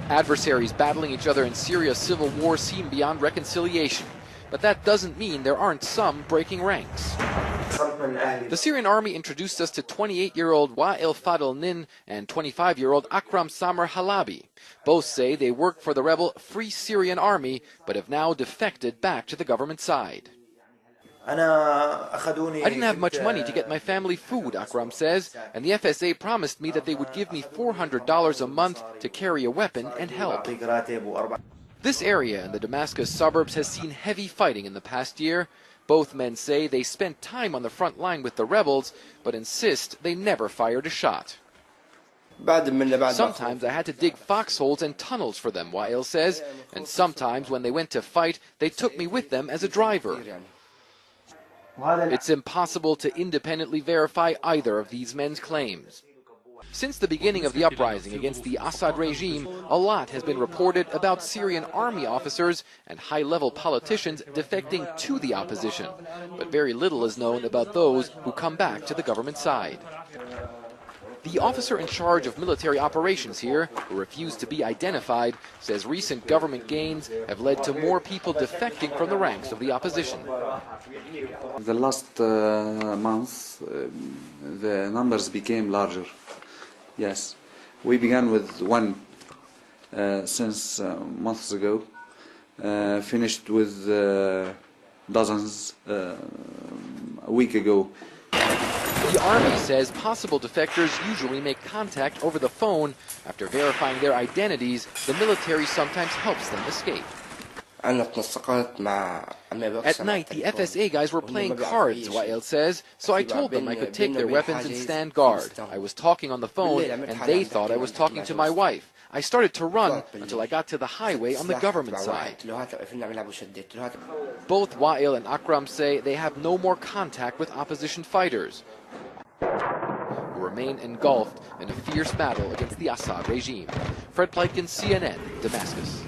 Adversaries battling each other in Syria's civil war seem beyond reconciliation, but that doesn't mean there aren't some breaking ranks. The Syrian army introduced us to 28-year-old Wa'il Fadel Nin and 25-year-old Akram Samer Halabi. Both say they work for the rebel Free Syrian Army, but have now defected back to the government side. I didn't have much money to get my family food, Akram says, and the FSA promised me that they would give me $400 a month to carry a weapon and help. This area in the Damascus suburbs has seen heavy fighting in the past year. Both men say they spent time on the front line with the rebels, but insist they never fired a shot. Sometimes I had to dig foxholes and tunnels for them, Wa'il says, and sometimes when they went to fight, they took me with them as a driver. It's impossible to independently verify either of these men's claims. Since the beginning of the uprising against the Assad regime, a lot has been reported about Syrian army officers and high-level politicians defecting to the opposition, but very little is known about those who come back to the government side. The officer in charge of military operations here, who refused to be identified, says recent government gains have led to more people defecting from the ranks of the opposition. The last month, the numbers became larger. Yes, we began with one since months ago, finished with dozens a week ago. The Army says possible defectors usually make contact over the phone. After verifying their identities, the military sometimes helps them escape. At night, the FSA guys were playing cards, Wa'il says, so I told them I could take their weapons and stand guard. I was talking on the phone, and they thought I was talking to my wife. I started to run until I got to the highway on the government side. Both Wa'il and Akram say they have no more contact with opposition fighters, who remain engulfed in a fierce battle against the Assad regime. Fred Pleitgen, CNN, Damascus.